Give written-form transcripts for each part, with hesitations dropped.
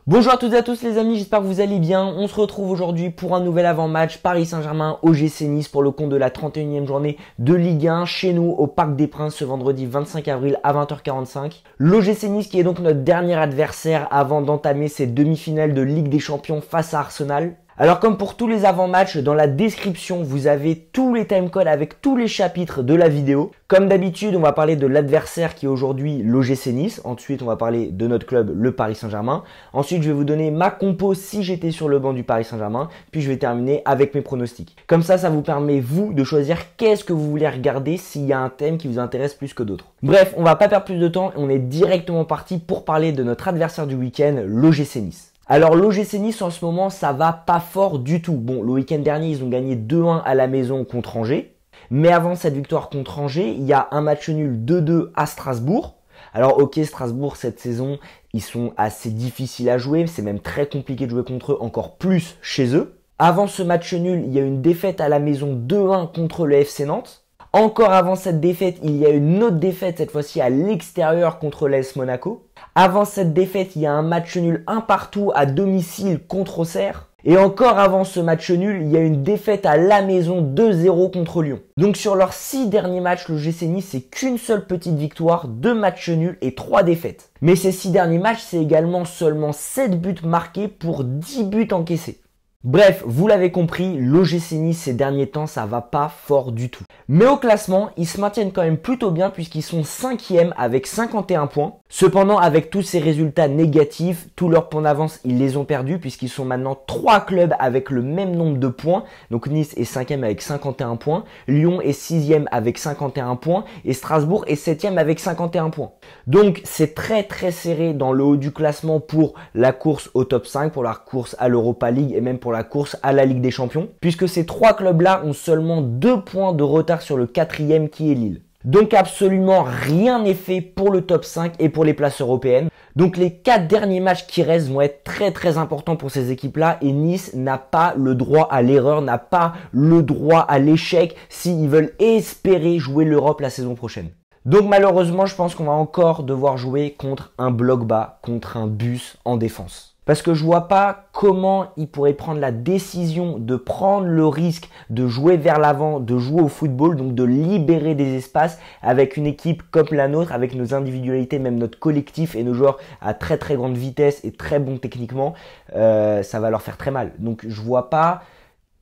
Bonjour à toutes et à tous les amis, j'espère que vous allez bien. On se retrouve aujourd'hui pour un nouvel avant-match Paris Saint-Germain OGC Nice pour le compte de la 31e journée de Ligue 1 chez nous au Parc des Princes ce vendredi 25 avril à 20h45. L'OGC Nice qui est donc notre dernier adversaire avant d'entamer ses demi-finales de Ligue des Champions face à Arsenal. Alors comme pour tous les avant-matchs, dans la description, vous avez tous les timecodes avec tous les chapitres de la vidéo. Comme d'habitude, on va parler de l'adversaire qui est aujourd'hui l'OGC Nice. Ensuite, on va parler de notre club, le Paris Saint-Germain. Ensuite, je vais vous donner ma compo si j'étais sur le banc du Paris Saint-Germain. Puis je vais terminer avec mes pronostics. Comme ça vous permet, vous, de choisir qu'est-ce que vous voulez regarder s'il y a un thème qui vous intéresse plus que d'autres. Bref, on va pas perdre plus de temps et on est directement parti pour parler de notre adversaire du week-end, l'OGC Nice. Alors l'OGC Nice en ce moment ça va pas fort du tout. Bon, le week-end dernier ils ont gagné 2-1 à la maison contre Angers. Mais avant cette victoire contre Angers, il y a un match nul 2-2 à Strasbourg. Alors ok, Strasbourg cette saison ils sont assez difficiles à jouer. C'est même très compliqué de jouer contre eux, encore plus chez eux. Avant ce match nul, il y a une défaite à la maison 2-1 contre le FC Nantes. Encore avant cette défaite, il y a une autre défaite, cette fois-ci à l'extérieur contre l'AS Monaco. Avant cette défaite, il y a un match nul 1-1 à domicile contre Auxerre. Et encore avant ce match nul, il y a une défaite à la maison 2-0 contre Lyon. Donc sur leurs 6 derniers matchs, le GC Nice, c'est qu'une seule petite victoire, 2 matchs nuls et 3 défaites. Mais ces 6 derniers matchs, c'est également seulement 7 buts marqués pour 10 buts encaissés. Bref, vous l'avez compris, l'OGC Nice ces derniers temps, ça va pas fort du tout. Mais au classement, ils se maintiennent quand même plutôt bien puisqu'ils sont 5e avec 51 points. Cependant, avec tous ces résultats négatifs, tous leurs points d'avance, ils les ont perdus puisqu'ils sont maintenant 3 clubs avec le même nombre de points. Donc Nice est 5e avec 51 points, Lyon est 6e avec 51 points et Strasbourg est 7e avec 51 points. Donc c'est très serré dans le haut du classement pour la course au top 5, pour la course à l'Europa League et même pour la course à la Ligue des Champions, puisque ces 3 clubs-là ont seulement 2 points de retard sur le 4e qui est Lille. Donc absolument rien n'est fait pour le top 5 et pour les places européennes. Donc les 4 derniers matchs qui restent vont être très importants pour ces équipes-là et Nice n'a pas le droit à l'erreur, n'a pas le droit à l'échec s'ils veulent espérer jouer l'Europe la saison prochaine. Donc malheureusement, je pense qu'on va encore devoir jouer contre un bloc bas, contre un bus en défense. Parce que je vois pas comment ils pourraient prendre la décision de prendre le risque de jouer vers l'avant, de jouer au football, donc de libérer des espaces avec une équipe comme la nôtre, avec nos individualités, même notre collectif et nos joueurs à très grande vitesse et très bons techniquement, ça va leur faire très mal. Donc je vois pas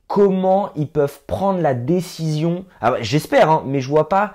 comment ils peuvent prendre la décision, j'espère, hein, mais je vois pas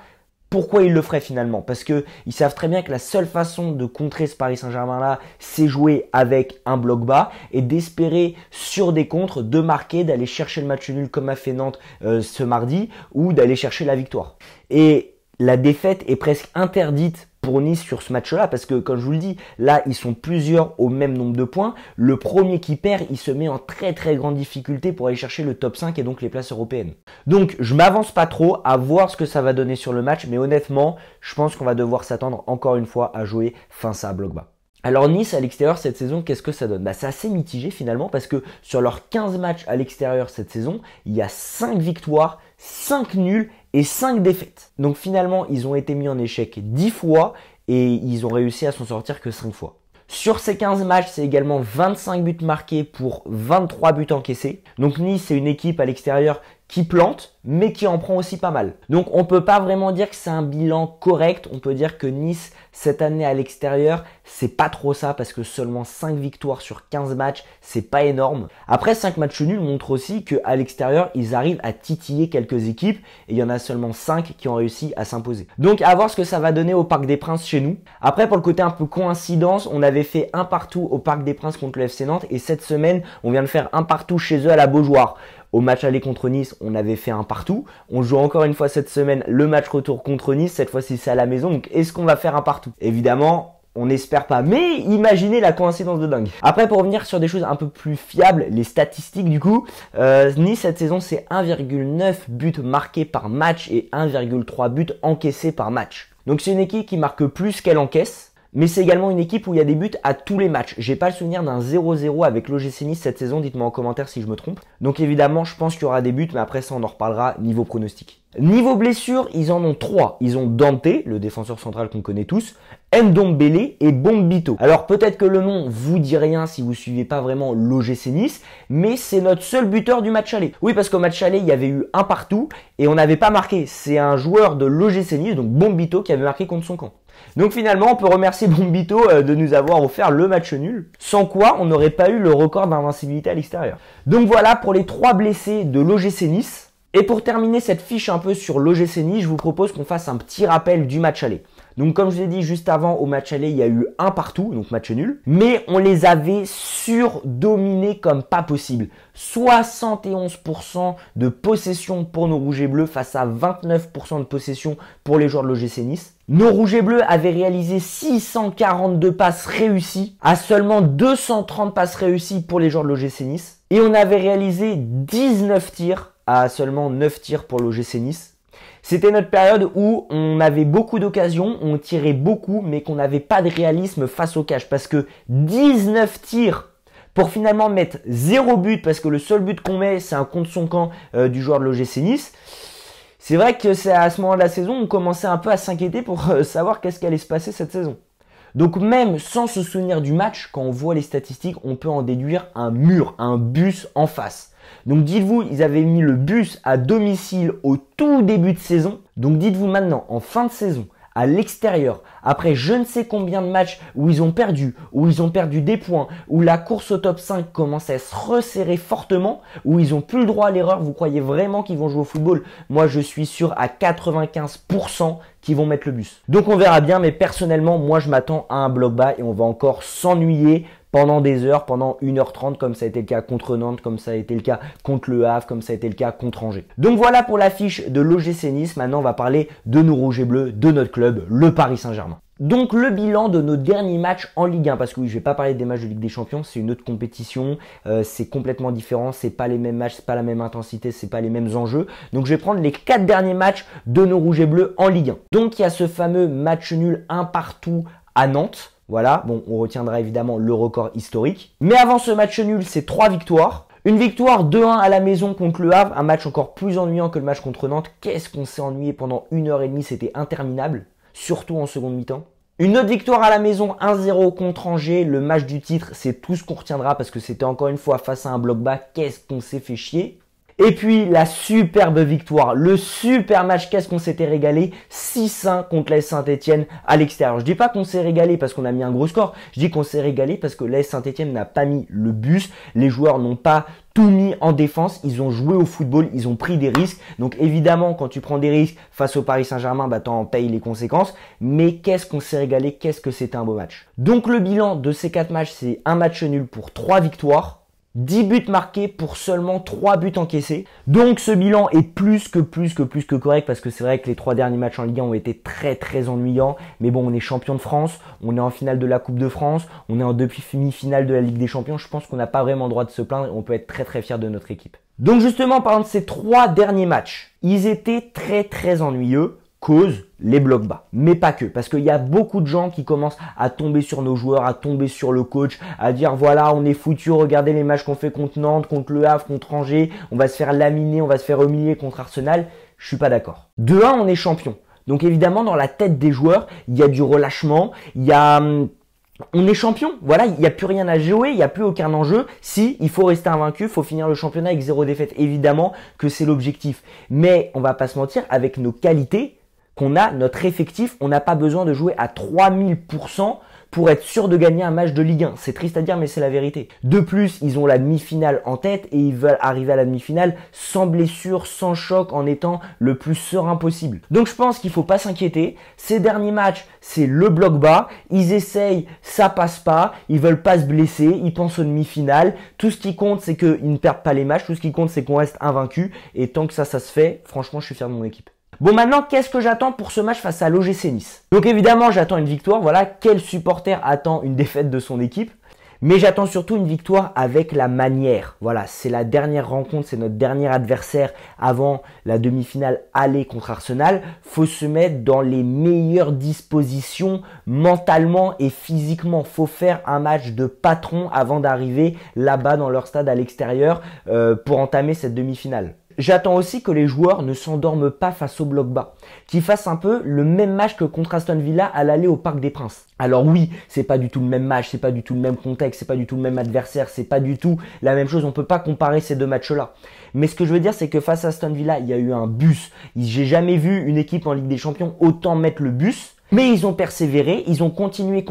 pourquoi ils le feraient finalement, parce que ils savent très bien que la seule façon de contrer ce Paris Saint-Germain là, c'est jouer avec un bloc bas et d'espérer sur des contres de marquer, d'aller chercher le match nul comme a fait Nantes ce mardi ou d'aller chercher la victoire. Et la défaite est presque interdite pour Nice sur ce match-là parce que, comme je vous le dis, là, ils sont plusieurs au même nombre de points. Le premier qui perd, il se met en très grande difficulté pour aller chercher le top 5 et donc les places européennes. Donc, je m'avance pas trop à voir ce que ça va donner sur le match, mais honnêtement, je pense qu'on va devoir s'attendre encore une fois à jouer face à un bloc bas. Alors Nice à l'extérieur cette saison, qu'est-ce que ça donne? C'est assez mitigé finalement parce que sur leurs 15 matchs à l'extérieur cette saison, il y a 5 victoires, 5 nuls et 5 défaites. Donc finalement, ils ont été mis en échec 10 fois et ils ont réussi à s'en sortir que 5 fois. Sur ces 15 matchs, c'est également 25 buts marqués pour 23 buts encaissés. Donc Nice, c'est une équipe à l'extérieur qui plante, mais qui en prend aussi pas mal. Donc on peut pas vraiment dire que c'est un bilan correct. On peut dire que Nice, cette année à l'extérieur, c'est pas trop ça parce que seulement 5 victoires sur 15 matchs, c'est pas énorme. Après, 5 matchs nuls montrent aussi qu'à l'extérieur, ils arrivent à titiller quelques équipes et il y en a seulement 5 qui ont réussi à s'imposer. Donc à voir ce que ça va donner au Parc des Princes chez nous. Après, pour le côté un peu coïncidence, on avait fait 1-1 au Parc des Princes contre le FC Nantes et cette semaine, on vient de faire 1-1 chez eux à la Beaujoire. Au match aller contre Nice, on avait fait 1-1. On joue encore une fois cette semaine le match retour contre Nice. Cette fois-ci, c'est à la maison. Donc, est-ce qu'on va faire 1-1? Évidemment, on n'espère pas. Mais imaginez la coïncidence de dingue. Après, pour revenir sur des choses un peu plus fiables, les statistiques du coup, Nice cette saison, c'est 1,9 buts marqués par match et 1,3 buts encaissés par match. Donc, c'est une équipe qui marque plus qu'elle encaisse. mais c'est également une équipe où il y a des buts à tous les matchs. J'ai pas le souvenir d'un 0-0 avec l'OGC Nice cette saison, dites-moi en commentaire si je me trompe. Donc évidemment, je pense qu'il y aura des buts, mais après ça on en reparlera niveau pronostic. Niveau blessure, ils en ont 3. Ils ont Dante, le défenseur central qu'on connaît tous, Ndombele et Bombito. Alors peut-être que le nom vous dit rien si vous suivez pas vraiment l'OGC Nice, mais c'est notre seul buteur du match aller. Oui, parce qu'au match aller, il y avait eu un partout et on n'avait pas marqué. C'est un joueur de l'OGC Nice, donc Bombito, qui avait marqué contre son camp. Donc finalement, on peut remercier Bombito de nous avoir offert le match nul, sans quoi on n'aurait pas eu le record d'invincibilité à l'extérieur. Donc voilà pour les 3 blessés de l'OGC Nice. Et pour terminer cette fiche un peu sur l'OGC Nice, je vous propose qu'on fasse un petit rappel du match aller. Donc comme je vous ai dit juste avant, au match aller, il y a eu un partout, donc match nul. Mais on les avait surdominés comme pas possible. 71% de possession pour nos rouges et bleus face à 29% de possession pour les joueurs de l'OGC Nice. Nos rouges et bleus avaient réalisé 642 passes réussies à seulement 230 passes réussies pour les joueurs de l'OGC Nice. Et on avait réalisé 19 tirs à seulement 9 tirs pour l'OGC Nice. C'était notre période où on avait beaucoup d'occasions, on tirait beaucoup, mais qu'on n'avait pas de réalisme face au cash. Parce que 19 tirs pour finalement mettre 0 but, parce que le seul but qu'on met, c'est un contre son camp du joueur de l'OGC Nice. C'est vrai que c'est à ce moment de la saison, on commençait un peu à s'inquiéter pour savoir qu'est-ce qui allait se passer cette saison. Donc même sans se souvenir du match, quand on voit les statistiques, on peut en déduire un mur, un bus en face. Donc dites-vous, ils avaient mis le bus à domicile au tout début de saison. Donc dites-vous maintenant, en fin de saison, à l'extérieur, après je ne sais combien de matchs où ils ont perdu des points, où la course au top 5 commence à se resserrer fortement, où ils n'ont plus le droit à l'erreur, vous croyez vraiment qu'ils vont jouer au football? Moi je suis sûr à 95% qu'ils vont mettre le bus. Donc on verra bien, mais personnellement, moi je m'attends à un bloc bas et on va encore s'ennuyer pendant des heures, pendant 1h30, comme ça a été le cas contre Nantes, comme ça a été le cas contre Le Havre, comme ça a été le cas contre Angers. Donc voilà pour l'affiche de l'OGC Nice. Maintenant, on va parler de nos rouges et bleus, de notre club, le Paris Saint-Germain. Donc le bilan de nos derniers matchs en Ligue 1, parce que oui, je vais pas parler des matchs de Ligue des Champions, c'est une autre compétition, c'est complètement différent, c'est pas les mêmes matchs, c'est pas la même intensité, c'est pas les mêmes enjeux. Donc je vais prendre les 4 derniers matchs de nos rouges et bleus en Ligue 1. Donc il y a ce fameux match nul 1 partout à Nantes. Voilà, bon, on retiendra évidemment le record historique. Mais avant ce match nul, c'est 3 victoires. Une victoire 2-1 à la maison contre Le Havre, un match encore plus ennuyant que le match contre Nantes. Qu'est-ce qu'on s'est ennuyé pendant 1h30, c'était interminable, surtout en seconde mi-temps. Une autre victoire à la maison, 1-0 contre Angers. Le match du titre, c'est tout ce qu'on retiendra parce que c'était encore une fois face à un bloc bas. Qu'est-ce qu'on s'est fait chier. Et puis la superbe victoire, le super match, qu'est-ce qu'on s'était régalé, 6-1 contre l'AS Saint-Etienne à l'extérieur. Je dis pas qu'on s'est régalé parce qu'on a mis un gros score, je dis qu'on s'est régalé parce que l'AS Saint-Etienne n'a pas mis le bus, les joueurs n'ont pas tout mis en défense, ils ont joué au football, ils ont pris des risques. Donc évidemment, quand tu prends des risques face au Paris Saint-Germain, bah t'en payes les conséquences. Mais qu'est-ce qu'on s'est régalé, qu'est-ce que c'était un beau match. Donc le bilan de ces 4 matchs, c'est un match nul pour 3 victoires. 10 buts marqués pour seulement 3 buts encaissés. Donc ce bilan est plus que correct parce que c'est vrai que les 3 derniers matchs en Ligue 1 ont été très ennuyants. Mais bon, on est champion de France, on est en finale de la Coupe de France, on est en demi-finale de la Ligue des Champions. Je pense qu'on n'a pas vraiment le droit de se plaindre et on peut être très fiers de notre équipe. Donc justement, en parlant de ces 3 derniers matchs, ils étaient très ennuyeux. Cause les blocs bas, mais pas que, parce qu'il y a beaucoup de gens qui commencent à tomber sur nos joueurs, à tomber sur le coach, à dire voilà on est foutu, regardez les matchs qu'on fait contre Nantes, contre Le Havre, contre Angers, on va se faire laminer, on va se faire humilier contre Arsenal. Je suis pas d'accord. De 1, on est champion, donc évidemment dans la tête des joueurs il y a du relâchement, il y a on est champion, voilà, il n'y a plus rien à jouer, il n'y a plus aucun enjeu. Si, il faut rester invaincu, il faut finir le championnat avec 0 défaite. Évidemment que c'est l'objectif. Mais on va pas se mentir, avec nos qualités qu'on a, notre effectif, on n'a pas besoin de jouer à 3000% pour être sûr de gagner un match de Ligue 1. C'est triste à dire, mais c'est la vérité. De plus, ils ont la demi-finale en tête et ils veulent arriver à la demi-finale sans blessure, sans choc, en étant le plus serein possible. Donc je pense qu'il faut pas s'inquiéter. Ces derniers matchs, c'est le bloc bas. Ils essayent, ça passe pas. Ils veulent pas se blesser. Ils pensent aux demi-finales. Tout ce qui compte, c'est qu'ils ne perdent pas les matchs. Tout ce qui compte, c'est qu'on reste invaincu. Et tant que ça se fait, franchement, je suis fier de mon équipe. Bon, maintenant, qu'est-ce que j'attends pour ce match face à l'OGC Nice? Donc évidemment, j'attends une victoire. Voilà, quel supporter attend une défaite de son équipe? Mais j'attends surtout une victoire avec la manière. Voilà, c'est la dernière rencontre, c'est notre dernier adversaire avant la demi-finale aller contre Arsenal. Faut se mettre dans les meilleures dispositions mentalement et physiquement. Faut faire un match de patron avant d'arriver là-bas dans leur stade à l'extérieur pour entamer cette demi-finale. J'attends aussi que les joueurs ne s'endorment pas face au bloc bas, qu'ils fassent un peu le même match que contre Aston Villa à l'aller au Parc des Princes. Alors oui, c'est pas du tout le même match, c'est pas du tout le même contexte, c'est pas du tout le même adversaire, c'est pas du tout la même chose, on peut pas comparer ces deux matchs-là. Mais ce que je veux dire, c'est que face à Aston Villa, il y a eu un bus. J'ai jamais vu une équipe en Ligue des Champions autant mettre le bus. Mais ils ont persévéré, ils ont continué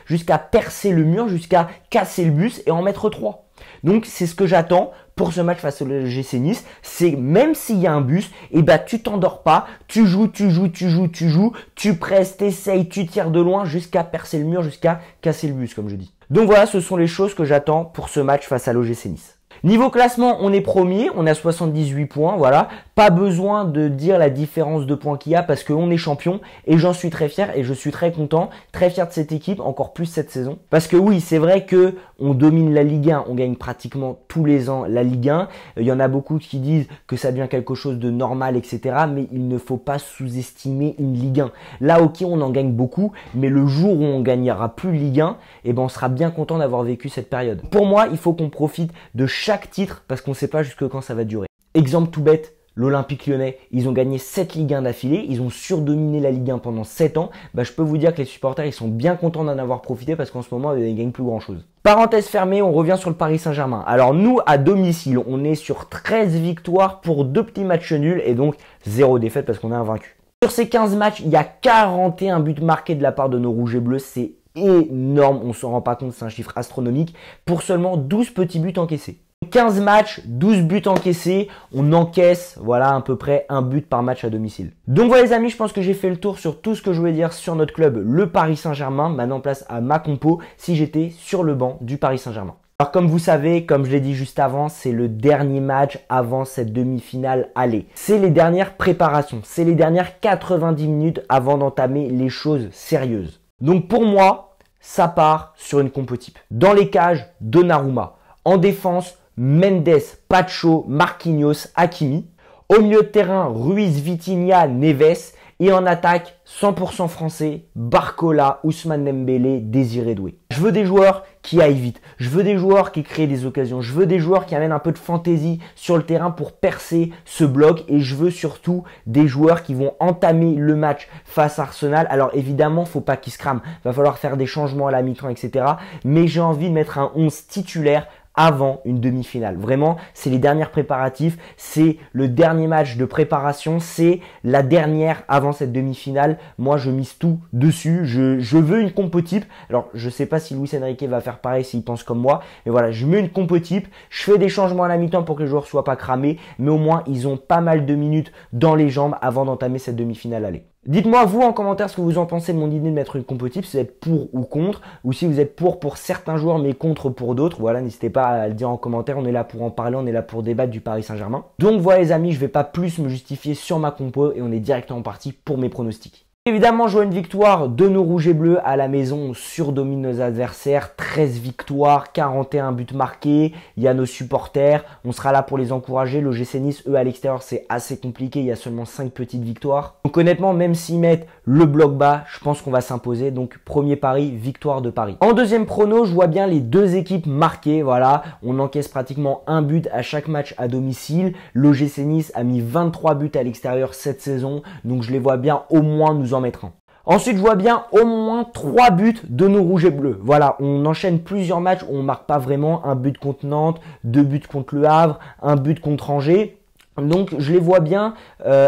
jusqu'à percer le mur, jusqu'à casser le bus et en mettre 3. Donc c'est ce que j'attends pour ce match face au GC Nice, c'est même s'il y a un bus, et bah tu t'endors pas, tu joues, tu presses, t'essayes, tu tires de loin jusqu'à percer le mur, jusqu'à casser le bus comme je dis. Donc voilà, ce sont les choses que j'attends pour ce match face à l'OGC Nice. Niveau classement, on est premier, on a 78 points, voilà. Pas besoin de dire la différence de points qu'il y a parce qu'on est champion et j'en suis très fier et je suis très content, très fier de cette équipe, encore plus cette saison. Parce que oui, c'est vrai que on domine la Ligue 1, on gagne pratiquement tous les ans la Ligue 1. Il y en a beaucoup qui disent que ça devient quelque chose de normal, etc. Mais il ne faut pas sous-estimer une Ligue 1. Là, ok, on en gagne beaucoup, mais le jour où on gagnera plus Ligue 1, eh ben, on sera bien content d'avoir vécu cette période. Pour moi, il faut qu'on profite de chaque titre parce qu'on ne sait pas jusque quand ça va durer. Exemple tout bête, l'Olympique Lyonnais, ils ont gagné 7 Ligue 1 d'affilée, ils ont surdominé la Ligue 1 pendant 7 ans. Bah, je peux vous dire que les supporters, ils sont bien contents d'en avoir profité parce qu'en ce moment, ils ne gagnent plus grand chose. Parenthèse fermée, on revient sur le Paris Saint-Germain. Alors nous, à domicile, on est sur 13 victoires pour 2 petits matchs nuls et donc 0 défaite parce qu'on est invaincu. Sur ces 15 matchs, il y a 41 buts marqués de la part de nos rouges et bleus, c'est énorme, on s'en rend pas compte, c'est un chiffre astronomique, pour seulement 12 petits buts encaissés. 15 matchs, 12 buts encaissés, on encaisse, voilà, à peu près un but par match à domicile. Donc voilà les amis, je pense que j'ai fait le tour sur tout ce que je voulais dire sur notre club, le Paris Saint-Germain. Maintenant place à ma compo si j'étais sur le banc du Paris Saint-Germain. Alors comme vous savez, comme je l'ai dit juste avant, c'est le dernier match avant cette demi-finale aller. C'est les dernières préparations, c'est les dernières 90 minutes avant d'entamer les choses sérieuses. Donc pour moi, ça part sur une compo type. Dans les cages, Donnarumma. En défense, Mendes, Pacho, Marquinhos, Hakimi. Au milieu de terrain, Ruiz, Vitinha, Neves. Et en attaque, 100% français, Barcola, Ousmane Dembélé, Désiré Doué. Je veux des joueurs qui aillent vite. Je veux des joueurs qui créent des occasions. Je veux des joueurs qui amènent un peu de fantaisie sur le terrain pour percer ce bloc. Et je veux surtout des joueurs qui vont entamer le match face à Arsenal. Alors évidemment, faut pas qu'ils se crament. Va falloir faire des changements à la mi-temps, etc. Mais j'ai envie de mettre un 11 titulaire avant une demi-finale. Vraiment, c'est les derniers préparatifs, c'est le dernier match de préparation, c'est la dernière avant cette demi-finale. Moi, je mise tout dessus. Je veux une compo type. Alors, je sais pas si Luis Enrique va faire pareil s'il pense comme moi, mais voilà, je mets une compo type. Je fais des changements à la mi-temps pour que les joueurs soient pas cramés, mais au moins, ils ont pas mal de minutes dans les jambes avant d'entamer cette demi-finale aller. Dites-moi vous en commentaire ce que vous en pensez de mon idée de mettre une compo type, si vous êtes pour ou contre, ou si vous êtes pour certains joueurs mais contre pour d'autres. Voilà, n'hésitez pas à le dire en commentaire, on est là pour en parler, on est là pour débattre du Paris Saint-Germain. Donc voilà les amis, je vais pas plus me justifier sur ma compo et on est directement parti pour mes pronostics. Évidemment, jouer une victoire de nos rouges et bleus à la maison, on surdomine nos adversaires, 13 victoires, 41 buts marqués, il y a nos supporters, on sera là pour les encourager. Le GC Nice, eux à l'extérieur, c'est assez compliqué, il y a seulement 5 petites victoires. Donc honnêtement, même s'ils mettent le bloc bas, je pense qu'on va s'imposer. Donc premier pari, victoire de Paris. En deuxième prono, je vois bien les deux équipes marquées, voilà, on encaisse pratiquement un but à chaque match à domicile. Le GC Nice a mis 23 buts à l'extérieur cette saison, donc je les vois bien au moins nous en mettre un. Ensuite, je vois bien au moins 3 buts de nos rouges et bleus. Voilà, on enchaîne plusieurs matchs où on marque pas vraiment. Un but contre Nantes, 2 buts contre Le Havre, un but contre Angers. Donc je les vois bien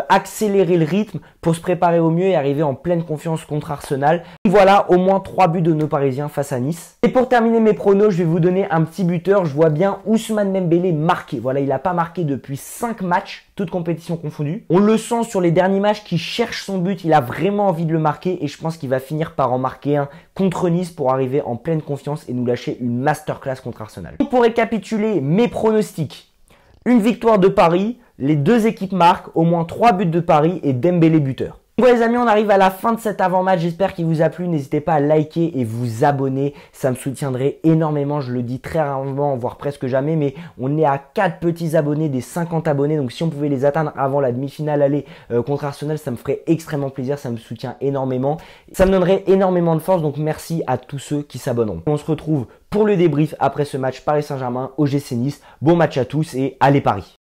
accélérer le rythme pour se préparer au mieux et arriver en pleine confiance contre Arsenal. Voilà, au moins 3 buts de nos Parisiens face à Nice. Et pour terminer mes pronos, je vais vous donner un petit buteur. Je vois bien Ousmane Dembélé marqué. Voilà, il n'a pas marqué depuis 5 matchs, toutes compétitions confondues. On le sent sur les derniers matchs qu'il cherche son but. Il a vraiment envie de le marquer et je pense qu'il va finir par en marquer un contre Nice pour arriver en pleine confiance et nous lâcher une masterclass contre Arsenal. Donc pour récapituler mes pronostics, une victoire de Paris. Les deux équipes marquent au moins 3 buts de Paris et Dembélé buteur. Bon les amis, on arrive à la fin de cet avant-match, j'espère qu'il vous a plu, n'hésitez pas à liker et vous abonner, ça me soutiendrait énormément, je le dis très rarement, voire presque jamais, mais on est à 4 petits abonnés des 50 abonnés, donc si on pouvait les atteindre avant la demi-finale aller contre Arsenal, ça me ferait extrêmement plaisir, ça me soutient énormément, ça me donnerait énormément de force, donc merci à tous ceux qui s'abonneront. On se retrouve pour le débrief après ce match Paris Saint-Germain, OGC Nice, bon match à tous et allez Paris!